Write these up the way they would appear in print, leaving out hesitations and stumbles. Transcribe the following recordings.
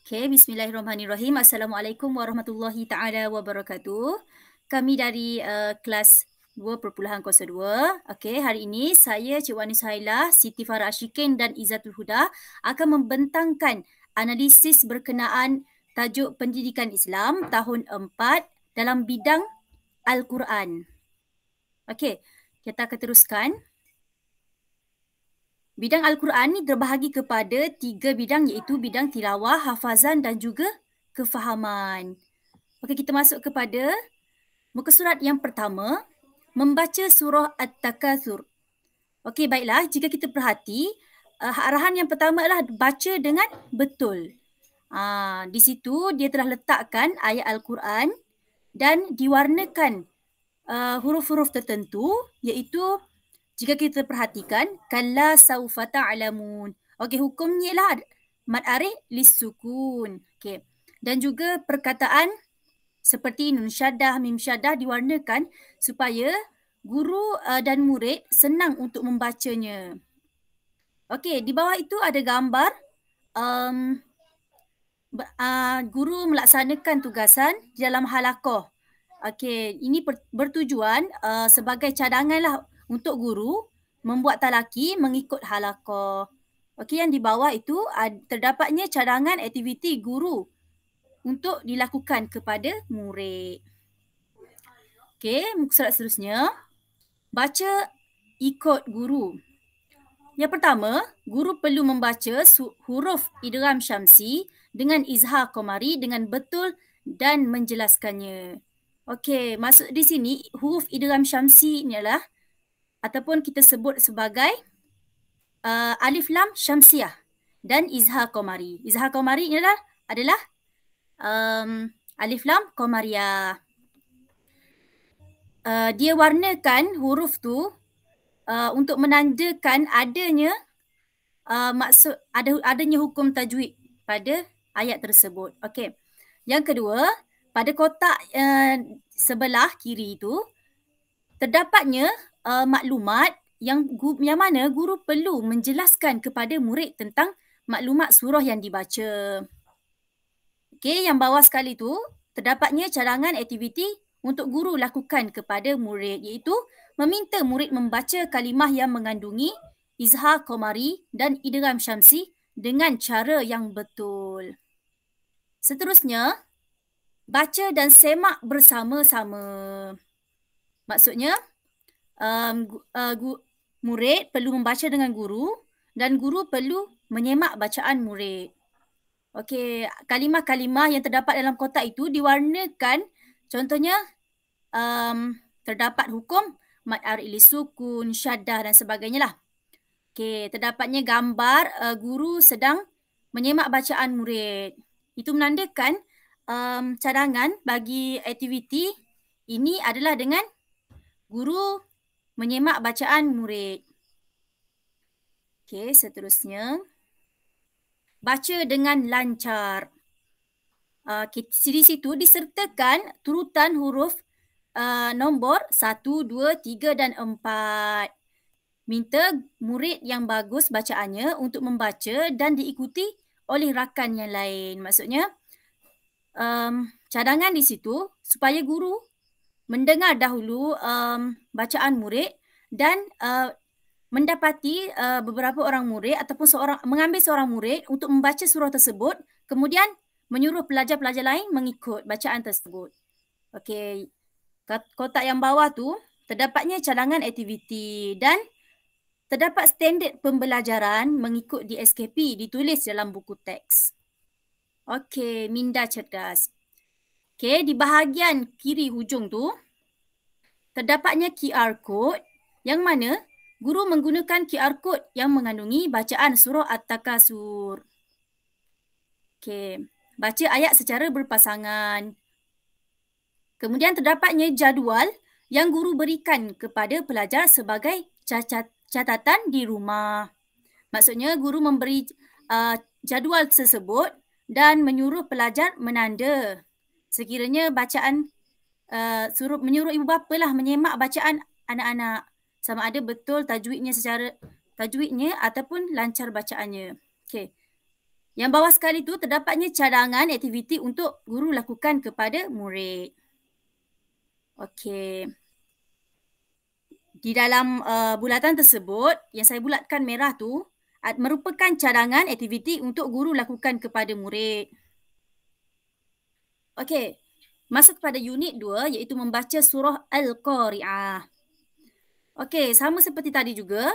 Okay, bismillahirrahmanirrahim. Assalamualaikum warahmatullahi taala wabarakatuh. Kami dari kelas 2.02. Okay, hari ini saya Cik Wani Suhailah, Siti Farah Ashikin dan Izzatul Huda akan membentangkan analisis berkenaan tajuk pendidikan Islam tahun 4 dalam bidang Al-Quran. Okay, kita akan teruskan. Bidang Al-Quran ni terbahagi kepada 3 bidang iaitu bidang tilawah, hafazan dan juga kefahaman. Okey, kita masuk kepada muka surat yang pertama, membaca surah At-Takatsur. Okey, baiklah, jika kita perhati, arahan yang pertama adalah baca dengan betul. Di situ dia telah letakkan ayat Al-Quran dan diwarnakan huruf-huruf tertentu iaitu jika kita perhatikan, kalla saufa ta'lamun. Okey, hukumnya ialah mad arih lis-sukun. Okey. Dan juga perkataan seperti nun syaddah, mim syaddah diwarnakan supaya guru dan murid senang untuk membacanya. Okey, di bawah itu ada gambar guru melaksanakan tugasan di dalam halaqah. Okey, ini bertujuan sebagai cadanganlah untuk guru membuat talaki mengikut halaqah. Okey, yang di bawah itu terdapatnya cadangan aktiviti guru untuk dilakukan kepada murid. Okey, muka surat seterusnya. Baca ikut guru. Yang pertama, guru perlu membaca huruf idgham syamsi dengan izhar qamari dengan betul dan menjelaskannya. Okey, maksud di sini huruf idgham syamsi ni adalah ataupun kita sebut sebagai alif lam syamsiah dan izhar qamari. Izhar qamari ni adalah alif lam qamariyah. Dia warnakan huruf tu untuk menandakan adanya adanya hukum tajwid pada ayat tersebut. Okey. Yang kedua, pada kotak sebelah kiri itu terdapatnya maklumat yang mana guru perlu menjelaskan kepada murid tentang maklumat surah yang dibaca. Okey, yang bawah sekali tu terdapatnya cadangan aktiviti untuk guru lakukan kepada murid iaitu meminta murid membaca kalimah yang mengandungi izhar qamari dan idgham syamsi dengan cara yang betul. Seterusnya, baca dan semak bersama-sama. Maksudnya, murid perlu membaca dengan guru dan guru perlu menyemak bacaan murid. Okey, kalimah-kalimah yang terdapat dalam kotak itu diwarnakan, contohnya terdapat hukum mad arih lis-sukun, syaddah dan sebagainya lah. Okey, terdapatnya gambar guru sedang menyemak bacaan murid. Itu menandakan cadangan bagi aktiviti ini adalah dengan guru menyemak bacaan murid. Okey, seterusnya. Baca dengan lancar. Di situ disertakan turutan huruf nombor 1, 2, 3 dan 4. Minta murid yang bagus bacaannya untuk membaca dan diikuti oleh rakan yang lain. Maksudnya, cadangan di situ supaya guru mendengar dahulu bacaan murid dan mendapati beberapa orang murid ataupun mengambil seorang murid untuk membaca surah tersebut, kemudian menyuruh pelajar-pelajar lain mengikut bacaan tersebut. Okey, kotak yang bawah tu terdapatnya cadangan aktiviti dan terdapat standard pembelajaran mengikut di SKP ditulis dalam buku teks. Okey, minda cerdas. Okey, di bahagian kiri hujung tu terdapatnya QR code yang mana guru menggunakan QR code yang mengandungi bacaan surah At-Takatsur. Okey, baca ayat secara berpasangan. Kemudian terdapatnya jadual yang guru berikan kepada pelajar sebagai catatan di rumah. Maksudnya guru memberi jadual tersebut dan menyuruh pelajar menanda. Sekiranya bacaan menyuruh ibu bapa lah menyemak bacaan anak-anak sama ada betul tajwidnya ataupun lancar bacaannya. Okey. Yang bawah sekali tu terdapatnya cadangan aktiviti untuk guru lakukan kepada murid. Okey. Di dalam bulatan tersebut, yang saya bulatkan merah tu, merupakan cadangan aktiviti untuk guru lakukan kepada murid. Okey. Masuk kepada unit 2 iaitu membaca surah Al-Qari'ah. Okey, sama seperti tadi juga.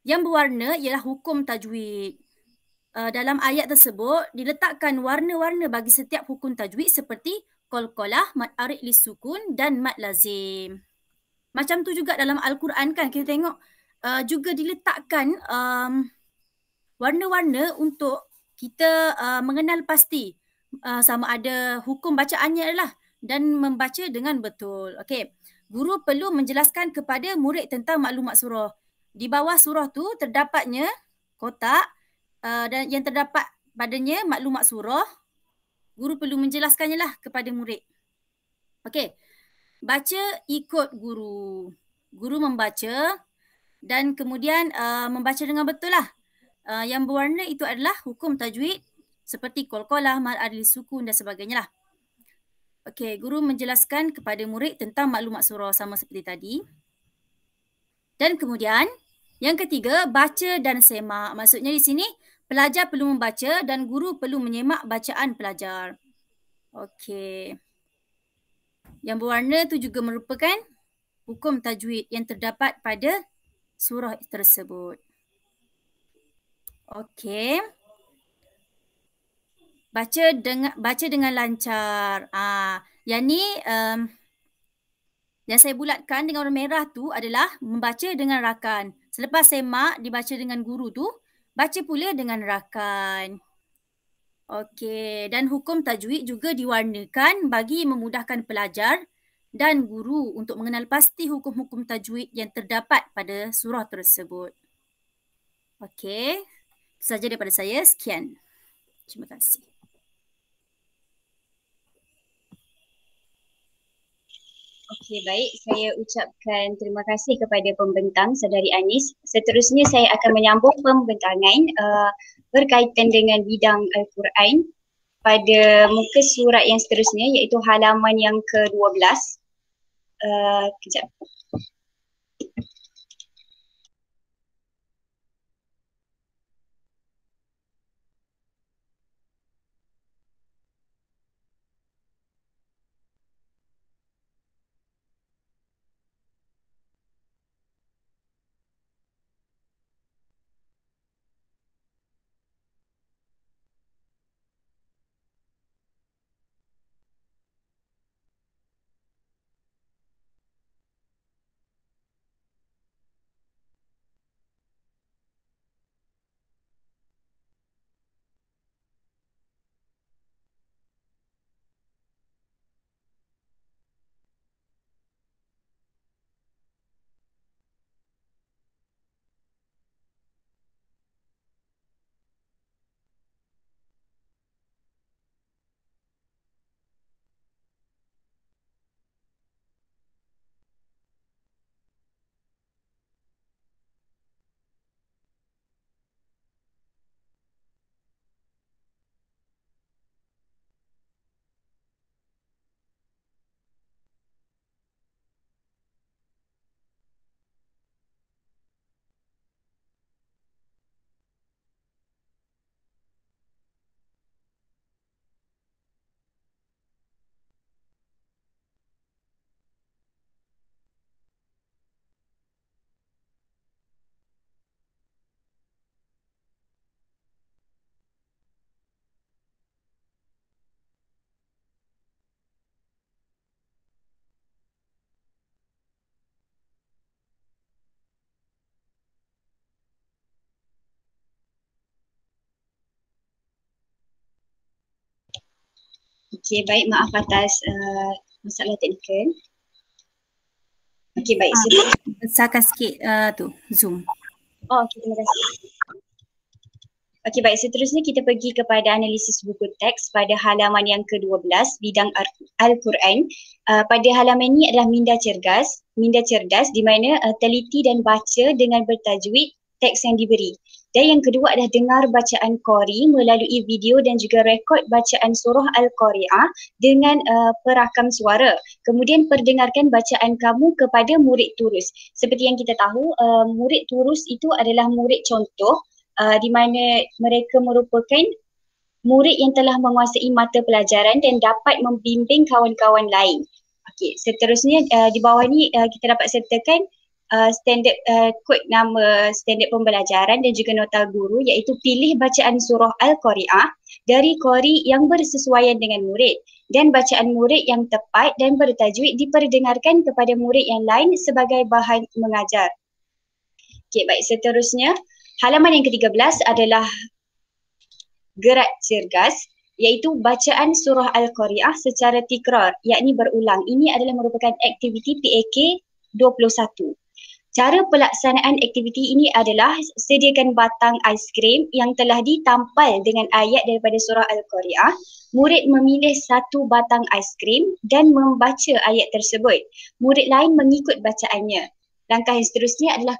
Yang berwarna ialah hukum tajwid. Dalam ayat tersebut diletakkan warna-warna bagi setiap hukum tajwid seperti qalqalah, mad arid lisukun dan mad lazim. Macam tu juga dalam Al-Quran kan kita tengok juga diletakkan warna-warna untuk kita mengenal pasti sama ada hukum bacaannya adalah dan membaca dengan betul. Okey. Guru perlu menjelaskan kepada murid tentang maklumat surah. Di bawah surah tu terdapatnya kotak dan yang terdapat padanya maklumat surah. Guru perlu menjelaskannya lah kepada murid. Okey. Baca ikut guru. Guru membaca dan kemudian membaca dengan betul lah. Yang berwarna itu adalah hukum tajwid seperti qalqalah, mad adli sukun dan sebagainya lah. Okey, guru menjelaskan kepada murid tentang maklumat surah sama seperti tadi. Dan kemudian yang ketiga, baca dan semak. Maksudnya di sini pelajar perlu membaca dan guru perlu menyemak bacaan pelajar. Okey. Yang berwarna itu juga merupakan hukum tajwid yang terdapat pada surah tersebut. Okey. Baca dengan lancar. Yang ni yang saya bulatkan dengan warna merah tu adalah membaca dengan rakan. Selepas semak dibaca dengan guru tu, baca pula dengan rakan. Okey, dan hukum tajwid juga diwarnakan bagi memudahkan pelajar dan guru untuk mengenal pasti hukum-hukum tajwid yang terdapat pada surah tersebut. Okey, itu sahaja daripada saya. Sekian. Terima kasih. Okey, baik. Saya ucapkan terima kasih kepada pembentang Saudari Anis. Seterusnya saya akan menyambung pembentangan berkaitan dengan bidang Al-Quran pada muka surat yang seterusnya iaitu halaman yang ke-12. Kejap. Okey, baik, maaf atas masalah teknikal. Okey, baik. Besarkan sikit tu Zoom. Oh, okey, terima kasih. Okey, baik, seterusnya kita pergi kepada analisis buku teks pada halaman yang ke-12 bidang Al-Quran. Pada halaman ini adalah minda cerdas di mana teliti dan baca dengan bertajwid teks yang diberi. Dan yang kedua adalah dengar bacaan qari melalui video dan juga rekod bacaan surah Al-Qari'ah dengan perakam suara. Kemudian perdengarkan bacaan kamu kepada murid turus. Seperti yang kita tahu, murid turus itu adalah murid contoh di mana mereka merupakan murid yang telah menguasai mata pelajaran dan dapat membimbing kawan-kawan lain. Okey, seterusnya di bawah ni kita dapat sertakan standard kod nama standard pembelajaran dan juga nota guru, iaitu pilih bacaan surah Al-Qari'ah dari qari yang bersesuaian dengan murid dan bacaan murid yang tepat dan bertajwid diperdengarkan kepada murid yang lain sebagai bahan mengajar. Okey, baik, seterusnya halaman yang ke-13 adalah gerak cergas, iaitu bacaan surah Al-Qari'ah secara tikrar, yakni berulang. Ini adalah merupakan aktiviti PAK 21. Cara pelaksanaan aktiviti ini adalah sediakan batang aiskrim yang telah ditampal dengan ayat daripada surah Al-Qari'ah. Murid memilih satu batang aiskrim dan membaca ayat tersebut. Murid lain mengikut bacaannya. Langkah yang seterusnya adalah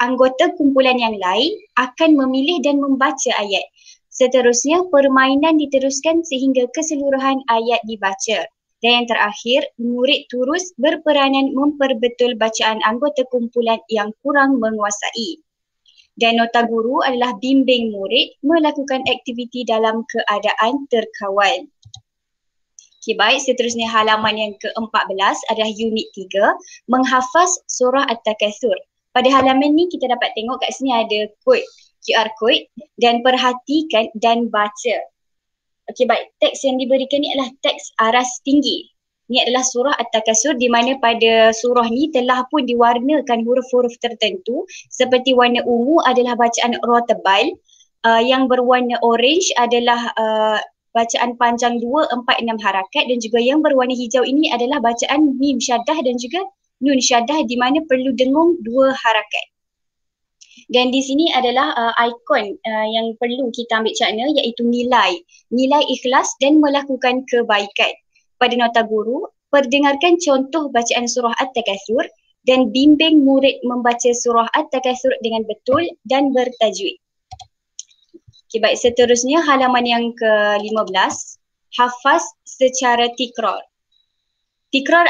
anggota kumpulan yang lain akan memilih dan membaca ayat. Seterusnya, permainan diteruskan sehingga keseluruhan ayat dibaca. Dan yang terakhir, murid turus berperanan memperbetul bacaan anggota kumpulan yang kurang menguasai. Dan nota guru adalah bimbing murid melakukan aktiviti dalam keadaan terkawal. Okay, baik, seterusnya halaman yang ke-14 adalah unit 3, menghafaz surah At-Takatsur. Pada halaman ni kita dapat tengok kat sini ada kod, QR code, dan perhatikan dan baca. Okey, baik, teks yang diberikan ni adalah teks aras tinggi. Ini adalah surah At-Takatsur di mana pada surah ni telah pun diwarnakan huruf-huruf tertentu, seperti warna ungu adalah bacaan ra tebal, yang berwarna orange adalah bacaan panjang 2, 4, 6 harakat, dan juga yang berwarna hijau ini adalah bacaan mim syaddah dan juga nun syaddah di mana perlu dengung 2 harakat. Dan di sini adalah ikon yang perlu kita ambil cakna, iaitu nilai ikhlas dan melakukan kebaikan. Pada nota guru, perdengarkan contoh bacaan surah At-Takatsur dan bimbing murid membaca surah At-Takatsur dengan betul dan bertajwid. Okay, baik, seterusnya halaman yang ke-15, hafaz secara tikrar. Tikrar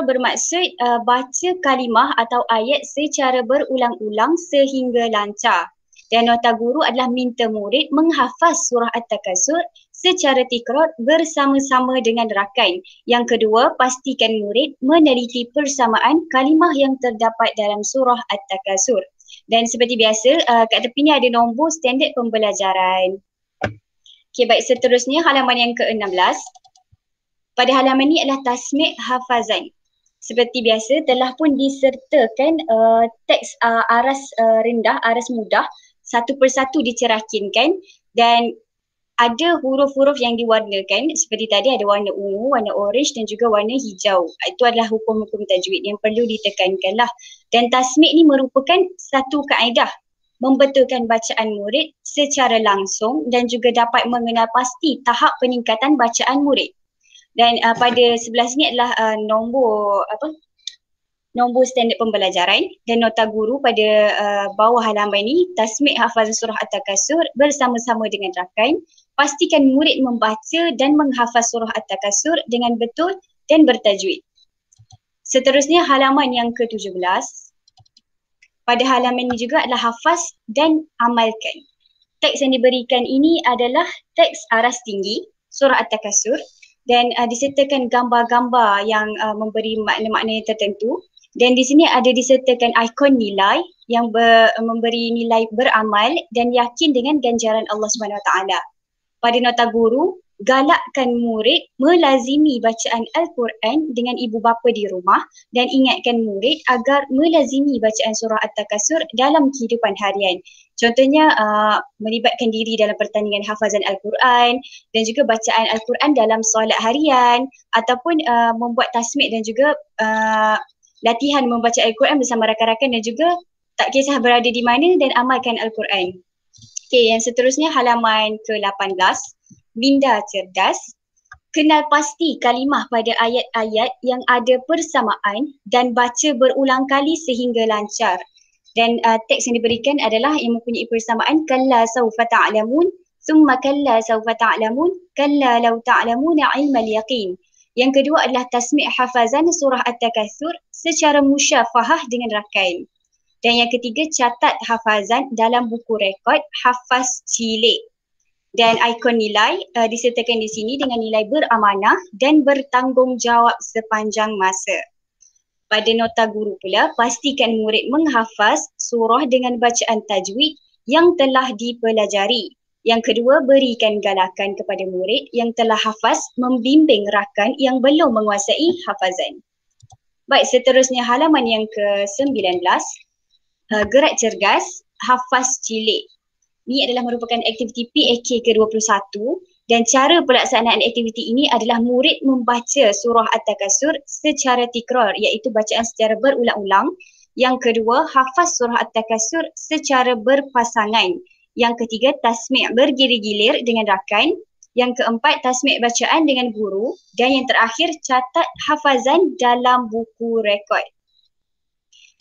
bermaksud baca kalimah atau ayat secara berulang-ulang sehingga lancar. Dan nota guru adalah minta murid menghafaz surah At-Takatsur secara tikrar bersama-sama dengan rakan. Yang kedua, pastikan murid meneliti persamaan kalimah yang terdapat dalam surah At-Takatsur. Dan seperti biasa, kat tepi ni ada nombor standard pembelajaran. Okay, baik, seterusnya halaman yang ke-16. Pada halaman ini adalah tasmik hafazan. Seperti biasa telah pun disertakan teks aras rendah, aras mudah, satu persatu dicerahkinkan, dan ada huruf-huruf yang diwarnakan. Seperti tadi ada warna ungu, warna orange dan juga warna hijau. Itu adalah hukum-hukum tajwid yang perlu ditekankan lah. Dan tasmik ni merupakan satu kaedah membetulkan bacaan murid secara langsung dan juga dapat mengenal pasti tahap peningkatan bacaan murid. Dan pada sebelah sini adalah nombor standard pembelajaran dan nota guru pada bawah halaman ini, tasmik hafazan surah At-Takatsur bersama-sama dengan rakan. Pastikan murid membaca dan menghafaz surah At-Takatsur dengan betul dan bertajwid. Seterusnya halaman yang ke-17. Pada halaman ini juga adalah hafaz dan amalkan. Teks yang diberikan ini adalah teks aras tinggi surah At-Takatsur, dan disertakan gambar-gambar yang memberi makna-makna tertentu, dan di sini ada disertakan ikon nilai yang memberi nilai beramal dan yakin dengan ganjaran Allah SWT. Pada nota guru, galakkan murid melazimi bacaan Al-Quran dengan ibu bapa di rumah dan ingatkan murid agar melazimi bacaan surah At-Takatsur dalam kehidupan harian. Contohnya melibatkan diri dalam pertandingan hafazan Al-Quran dan juga bacaan Al-Quran dalam solat harian, ataupun membuat tasmik dan juga latihan membaca Al-Quran bersama rakan-rakan dan juga tak kisah berada di mana dan amalkan Al-Quran. Okey, yang seterusnya halaman ke-18. Minda cerdas, kenal pasti kalimah pada ayat-ayat yang ada persamaan dan baca berulang kali sehingga lancar. Dan teks yang diberikan adalah yang mempunyai persamaan kalla sawfa ta'lamun, summa kalla sawfa ta'lamun, kalla law ta'lamuna ilmal yaqin. Yang kedua adalah tasmi' hafazan surah At-Takatsur secara musyafahah dengan rakan. Dan yang ketiga, catat hafazan dalam buku rekod hafaz cilik. Dan ikon nilai disertakan di sini dengan nilai beramanah dan bertanggungjawab sepanjang masa. Pada nota guru pula, pastikan murid menghafaz surah dengan bacaan tajwid yang telah dipelajari. Yang kedua, berikan galakan kepada murid yang telah hafaz membimbing rakan yang belum menguasai hafazan. Baik, seterusnya halaman yang ke-19. Gerak cergas, hafaz cilik. Ini adalah merupakan aktiviti PAK ke-21 dan cara pelaksanaan aktiviti ini adalah murid membaca surah At-Takatsur secara tikrar, iaitu bacaan secara berulang-ulang. Yang kedua, hafaz surah At-Takatsur secara berpasangan. Yang ketiga, tasmi' bergilir-gilir dengan rakan. Yang keempat, tasmi' bacaan dengan guru. Dan yang terakhir, catat hafazan dalam buku rekod.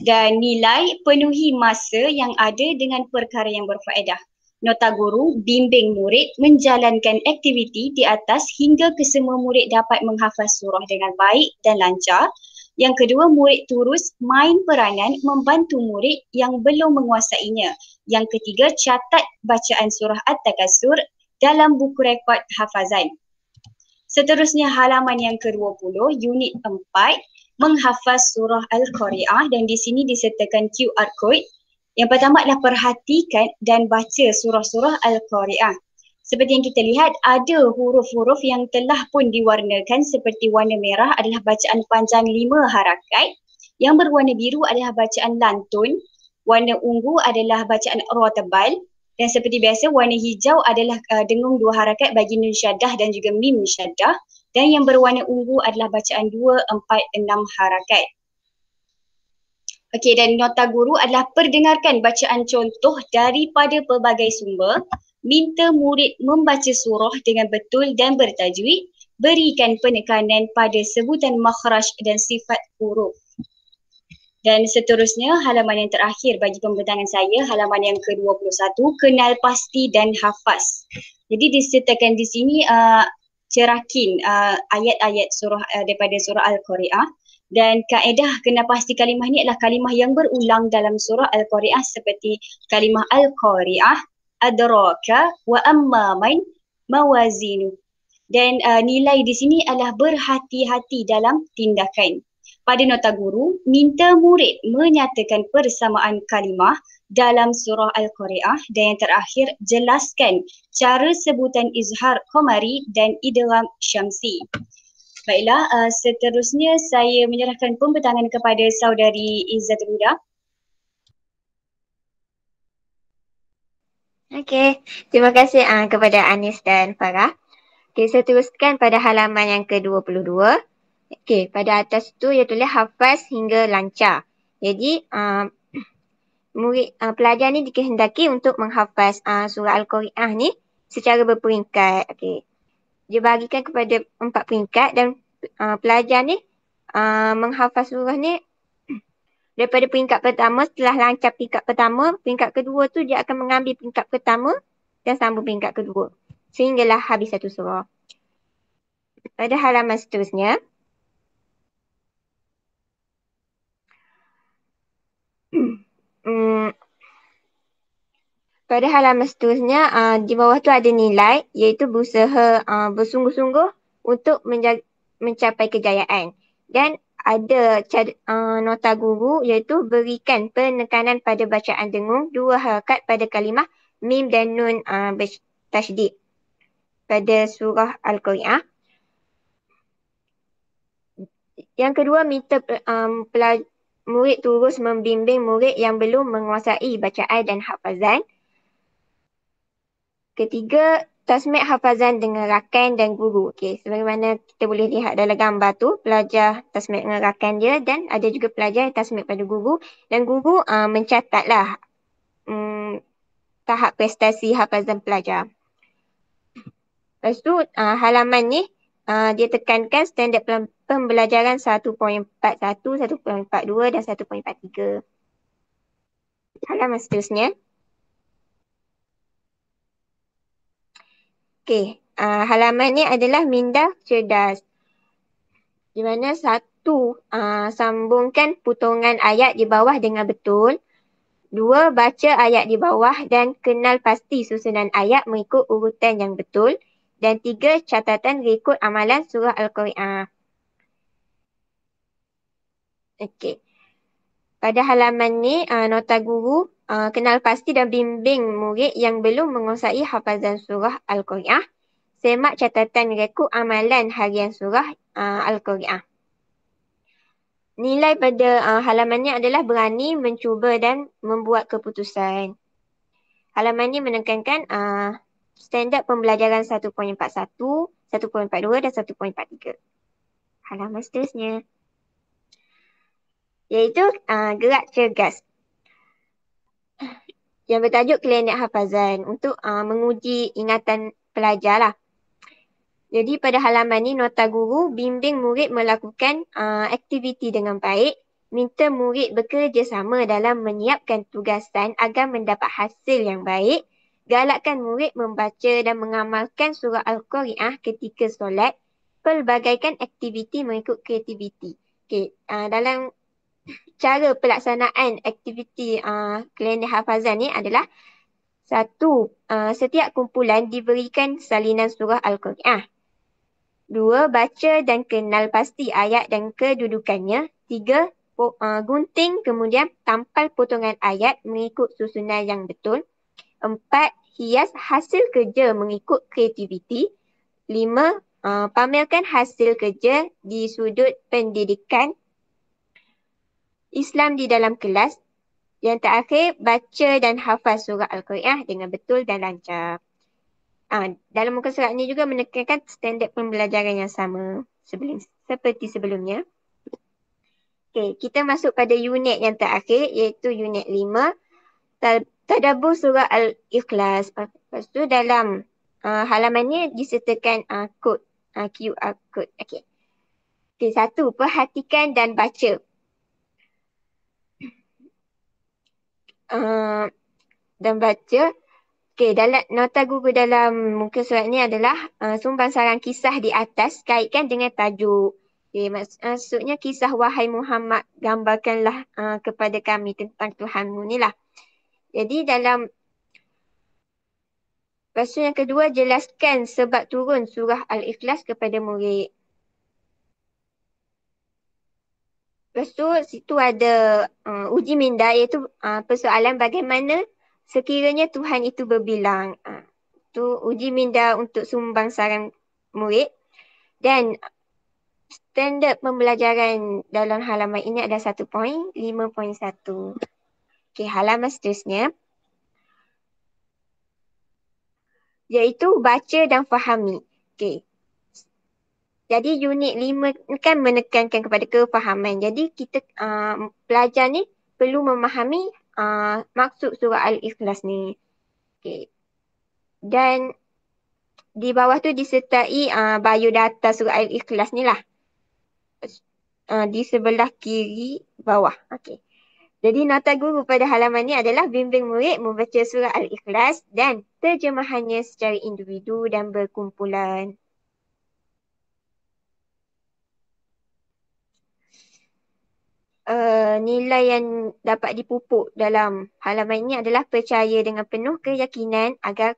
Dan nilai penuhi masa yang ada dengan perkara yang berfaedah. Nota guru, bimbing murid menjalankan aktiviti di atas hingga kesemua murid dapat menghafaz surah dengan baik dan lancar. Yang kedua, murid terus main peranan membantu murid yang belum menguasainya. Yang ketiga, catat bacaan surah At-Takatsur dalam buku rekod hafazan. Seterusnya halaman yang ke-20, unit 4, menghafaz surah Al-Qari'ah, dan di sini disertakan QR code. Yang pertama adalah perhatikan dan baca surah-surah Al-Qari'ah. Seperti yang kita lihat, ada huruf-huruf yang telah pun diwarnakan seperti warna merah adalah bacaan panjang 5 harakat. Yang berwarna biru adalah bacaan lantun. Warna ungu adalah bacaan ra tebal. Dan seperti biasa, warna hijau adalah dengung 2 harakat bagi nun syaddah dan juga mim syaddah. Dan yang berwarna ungu adalah bacaan 2, 4, 6 harakat. Okey, dan nota guru adalah perdengarkan bacaan contoh daripada pelbagai sumber, minta murid membaca surah dengan betul dan bertajwid, berikan penekanan pada sebutan makhraj dan sifat huruf. Dan seterusnya halaman yang terakhir bagi pembentangan saya, halaman yang ke-21, kenal pasti dan hafaz. Jadi disertakan di sini cerakin ayat-ayat surah daripada surah Al-Qari'ah. Dan kaedah kena pasti kalimah ni adalah kalimah yang berulang dalam surah Al-Qari'ah seperti kalimah Al-Qari'ah, adraka, wa ammaman, mawazinu. Dan nilai di sini adalah berhati-hati dalam tindakan. Pada nota guru, minta murid menyatakan persamaan kalimah dalam surah Al-Qari'ah. Dan yang terakhir, jelaskan cara sebutan izhar qamari dan idgham syamsi. Baiklah, seterusnya saya menyerahkan pembentangan kepada saudari Izzatul Huda. Okey, terima kasih kepada Anis dan Farah. Okey, saya teruskan pada halaman yang ke-22. Okey, pada atas tu ia tulis hafaz hingga lancar. Jadi, murid pelajar ni dikehendaki untuk menghafaz surah Al-Qari'ah ni secara berperingkat. Okey. Dia bagikan kepada 4 peringkat dan pelajar ni menghafaz surah ni daripada peringkat pertama. Setelah lancar peringkat pertama, peringkat kedua tu dia akan mengambil peringkat pertama dan sambung peringkat kedua sehinggalah habis satu surah. Pada halaman seterusnya, pada halaman seterusnya di bawah tu ada nilai, iaitu berusaha bersungguh-sungguh untuk mencapai kejayaan. Dan ada nota guru, iaitu berikan penekanan pada bacaan dengung 2 harakat pada kalimah mim dan nun bertasydid pada surah Al-Qari'ah. Yang kedua, minta murid terus membimbing murid yang belum menguasai bacaan dan hafazan. Ketiga, tasmi' hafazan dengan rakan dan guru. Okey, sebagaimana kita boleh lihat dalam gambar tu, pelajar tasmi' dengan rakan dia dan ada juga pelajar yang tasmi' pada guru, dan guru mencatatlah tahap prestasi hafazan pelajar. Lepas tu halaman ni dia tekankan standard pembelajaran 1.41, 1.42 dan 1.43. Halaman seterusnya. Okey, halaman ni adalah minda cerdas. Di mana satu, sambungkan putongan ayat di bawah dengan betul. Dua, baca ayat di bawah dan kenal pasti susunan ayat mengikut urutan yang betul. Dan tiga, catatan rekod amalan surah Al-Qari'ah. Okey. Pada halaman ni, nota guru kenal pasti dan bimbing murid yang belum menguasai hafazan surah Al-Qari'ah. Semak catatan rekod amalan harian surah Al-Qari'ah. Nilai pada halaman ni adalah berani, mencuba dan membuat keputusan. Halaman ni menekankan standard pembelajaran 1.41, 1.42 dan 1.43. Halaman seterusnya. Iaitu gerak cergas. Yang bertajuk klinik hafazan untuk menguji ingatan pelajar lah. Jadi pada halaman ni nota guru bimbing murid melakukan aktiviti dengan baik, minta murid bekerjasama dalam menyiapkan tugasan agar mendapat hasil yang baik, galakkan murid membaca dan mengamalkan surah Al-Qari'ah ketika solat, pelbagaikan aktiviti mengikut kreativiti. Okay, dalam cara pelaksanaan aktiviti klinik hafazan ni adalah satu, setiap kumpulan diberikan salinan surah Al-Qari'ah. Dua, baca dan kenal pasti ayat dan kedudukannya. Tiga, gunting kemudian tampal potongan ayat mengikut susunan yang betul. Empat, hias hasil kerja mengikut kreativiti. Lima, pamerkan hasil kerja di sudut pendidikan Islam di dalam kelas. Yang terakhir, baca dan hafaz surah Al-Qari'ah dengan betul dan lancar. Dalam muka surat ni juga menekankan standard pembelajaran yang sama seperti sebelumnya. Okey, kita masuk pada unit yang terakhir iaitu unit 5. Tadabbur surah Al-Ikhlas. Lepas tu dalam halaman ni disertakan kod QR code. Okey. Okey, satu, perhatikan dan baca. Dan baca. Okey, dalam nota guru dalam muka surat ni adalah sumbang sarang kisah di atas kaitkan dengan tajuk. Okey, maksudnya kisah wahai Muhammad gambarkanlah kepada kami tentang Tuhanmu ni lah. Jadi dalam lepas yang kedua, jelaskan sebab turun surah Al-Ikhlas kepada murid. Lepas tu situ ada uji minda iaitu persoalan bagaimana sekiranya Tuhan itu berbilang. Tu uji minda untuk sumbang sarang murid. Dan standard pembelajaran dalam halaman ini ada 1.5.1. Okey, halaman seterusnya. Iaitu baca dan fahami. Okey. Jadi unit 5 kan menekankan kepada kefahaman. Jadi kita pelajar ni perlu memahami maksud surah Al-Ikhlas ni. Okey. Dan di bawah tu disertai biodata surah Al-Ikhlas ni lah. Di sebelah kiri bawah. Okey. Jadi nota guru pada halaman ni adalah bimbing murid membaca surah Al-Ikhlas dan terjemahannya secara individu dan berkumpulan. Nilai yang dapat dipupuk dalam halaman ini adalah percaya dengan penuh keyakinan agar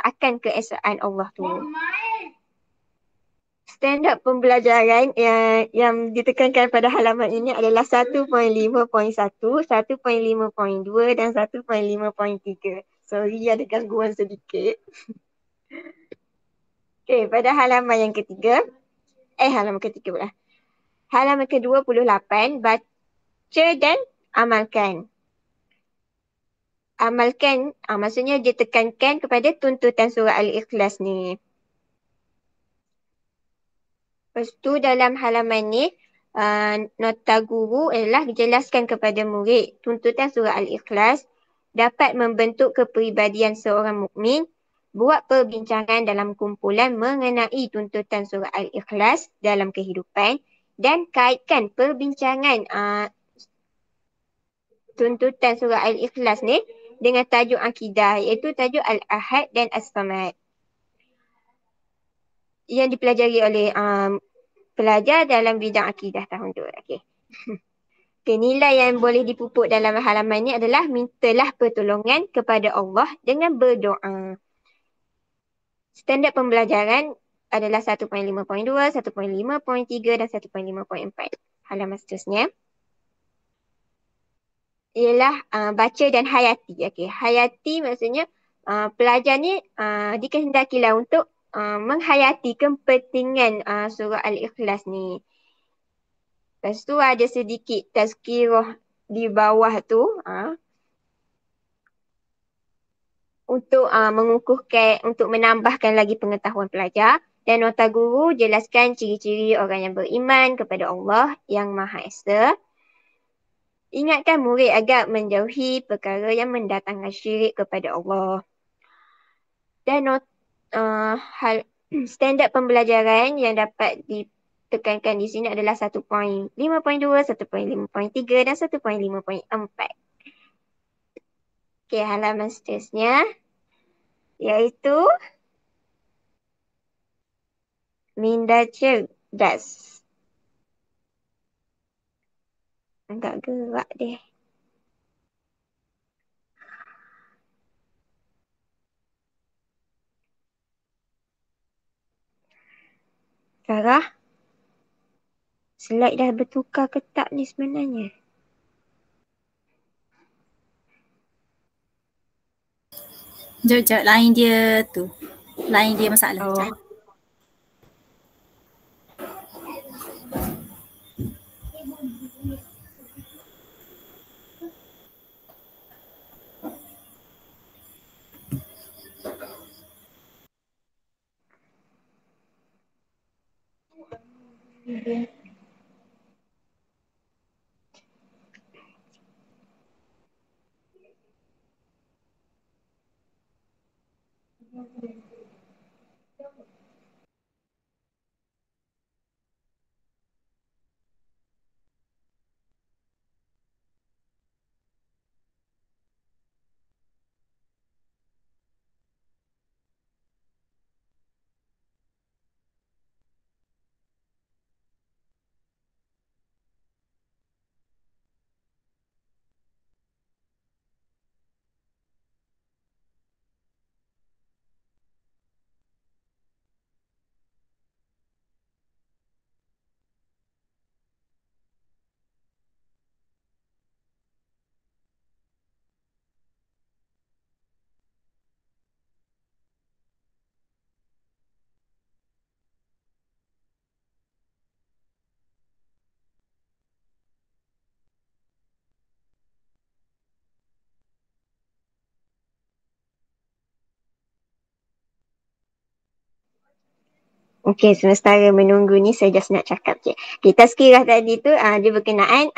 akan keesaan Allah tu. Standard pembelajaran yang ditekankan pada halaman ini adalah 1.5.1, 1.5.2 dan 1.5.3. Sorry ada gangguan sedikit. Okey, pada halaman yang ketiga. Halaman ketiga pula. Halaman ke-28, baca dan amalkan. Amalkan, maksudnya dia tekankan kepada tuntutan surah Al-Ikhlas ni. Lepas tu dalam halaman ni, nota guru adalah dijelaskan kepada murid tuntutan surah Al-Ikhlas dapat membentuk kepribadian seorang mukmin, buat perbincangan dalam kumpulan mengenai tuntutan surah Al-Ikhlas dalam kehidupan dan kaitkan perbincangan tuntutan surah Al-Ikhlas ni dengan tajuk akidah iaitu tajuk Al-Ahad dan As-Samad yang dipelajari oleh pelajar dalam bidang akidah tahun 2. Okey. Okay, nilai yang boleh dipupuk dalam halaman ini adalah mintalah pertolongan kepada Allah dengan berdoa. Standard pembelajaran adalah 1.5.2, 1.5.3 dan 1.5.4. Halaman seterusnya ialah baca dan hayati. Okey, hayati maksudnya pelajar ni dikehendakilah untuk menghayati kepentingan surah Al-Ikhlas ni. Lepas tu ada sedikit tazkirah di bawah tu untuk mengukuhkan, untuk menambahkan lagi pengetahuan pelajar. Dan nota guru jelaskan ciri-ciri orang yang beriman kepada Allah yang Maha Esa. Ingatkan murid agar menjauhi perkara yang mendatangkan syirik kepada Allah. Dan standard pembelajaran yang dapat ditekankan di sini adalah 1.5.2, 1.5.3 dan 1.5.4. Okey, halaman seterusnya iaitu minda cerdas. Agak gerak deh. Sarah, slide dah bertukar ke tak ni sebenarnya? Jom, line dia tu. Line dia masalah. Oh. Okey, sementara menunggu ni saya just nak cakap je. Okay, tazkirah tadi tu dia berkenaan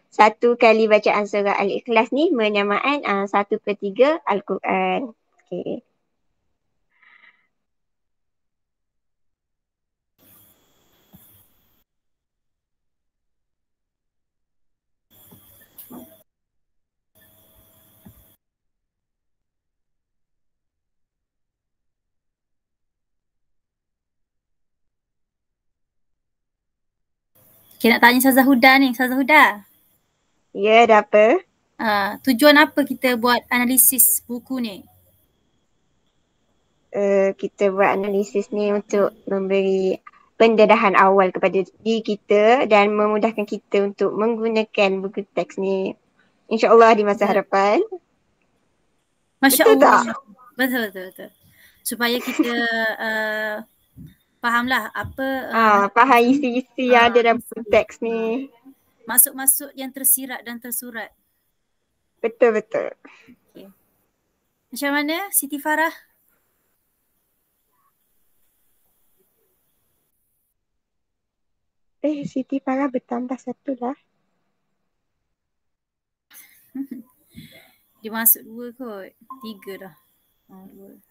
satu kali bacaan surah Al-Ikhlas ni menyamaan 1/3 Al-Quran. Okey. Okay, nak tanya Ustazah Huda ni. Ustazah Huda. Ya, ada apa? Tujuan apa kita buat analisis buku ni? Kita buat analisis ni untuk memberi pendedahan awal kepada diri kita dan memudahkan kita untuk menggunakan buku teks ni. InsyaAllah di masa hadapan. Masya Betul Allah. tak? Betul. Supaya kita fahamlah apa Faham isi-isi yang ada dalam buku teks ni. maksud-maksud yang tersirat dan tersurat. Betul. Okay. Macam mana Siti Farah? Siti Farah bertambah 1 lah. Dia masuk 2 kot. 3 dah. 2.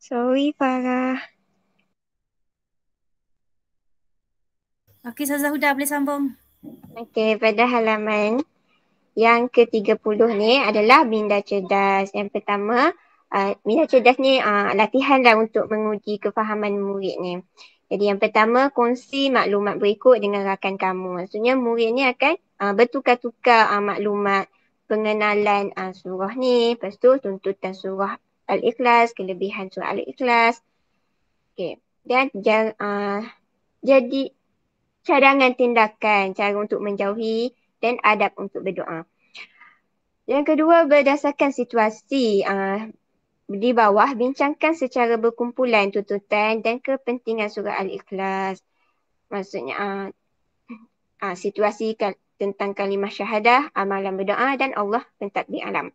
Sorry Farah. Okey, Ustazah Huda boleh sambung. Okey, pada halaman yang ke-30 ni adalah minda cerdas. Yang pertama, minda cerdas ni latihan lah untuk menguji kefahaman murid ni. Jadi yang pertama, kongsi maklumat berikut dengan rakan kamu. Maksudnya murid ni akan bertukar-tukar maklumat pengenalan surah ni. Lepas tu tuntutan surah Al-Ikhlas, kelebihan surah Al-Ikhlas. Okay. Dan jadi cadangan tindakan, cara untuk menjauhi dan adab untuk berdoa. Yang kedua, berdasarkan situasi di bawah, bincangkan secara berkumpulan tuntutan dan kepentingan surah Al-Ikhlas. Maksudnya situasi tentang kalimah syahadah, amalan berdoa dan Allah pentadbir alam.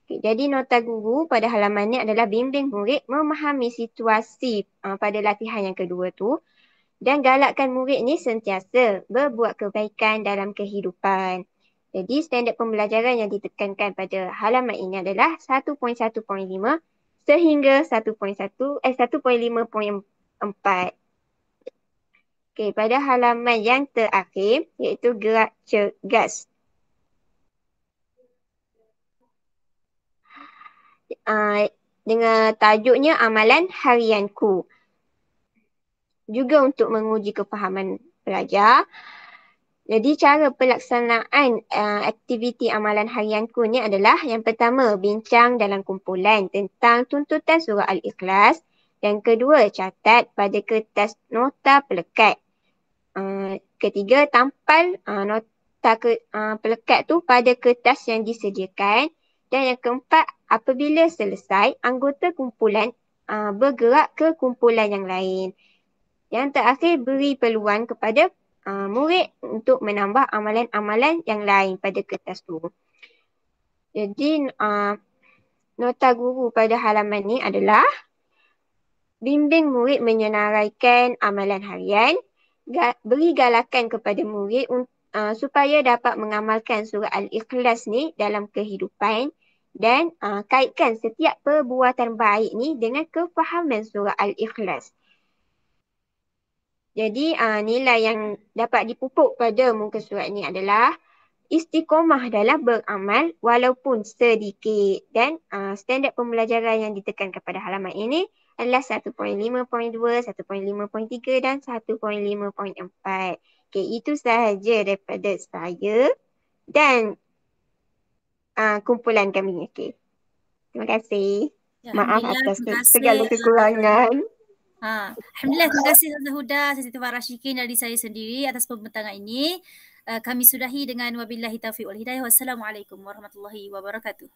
Okay, jadi nota guru pada halaman ni adalah bimbing murid memahami situasi pada latihan yang kedua tu dan galakkan murid ni sentiasa berbuat kebaikan dalam kehidupan. Jadi standard pembelajaran yang ditekankan pada halaman ini adalah 1.1.5 sehingga 1.5.4. Okey, pada halaman yang terakhir iaitu gerak cergas. Dengan tajuknya amalan harianku. Juga untuk menguji kefahaman pelajar. Jadi cara pelaksanaan aktiviti amalan harianku ni adalah yang pertama, bincang dalam kumpulan tentang tuntutan surah Al-Ikhlas. Yang kedua, catat pada kertas nota pelekat. Ketiga, tampal nota pelekat tu pada kertas yang disediakan. Dan yang keempat, apabila selesai, anggota kumpulan bergerak ke kumpulan yang lain. Yang terakhir, beri peluang kepada murid untuk menambah amalan-amalan yang lain pada kertas tu. Jadi, nota guru pada halaman ni adalah bimbing murid menyenaraikan amalan harian, beri galakan kepada murid supaya dapat mengamalkan surah Al-Ikhlas ni dalam kehidupan dan kaitkan setiap perbuatan baik ni dengan kefahaman surah Al-Ikhlas. Jadi nilai yang dapat dipupuk pada muka surat ni adalah istiqomah dalam beramal walaupun sedikit. Dan standard pembelajaran yang ditekankan pada halaman ini adalah 1.5.2, 1.5.3 dan 1.5.4. Okay, itu sahaja daripada saya dan kumpulan kami. Okay. Terima kasih. Ya, Maaf Alhamdulillah, atas terima kasih. segala kekurangan. Alhamdulillah, terima kasih Ustazah Huda, saya Siti Farah Syikin dari saya sendiri atas pembentangan ini. Kami sudahi dengan wabillahi taufiq wal hidayah. Wassalamualaikum warahmatullahi wabarakatuh.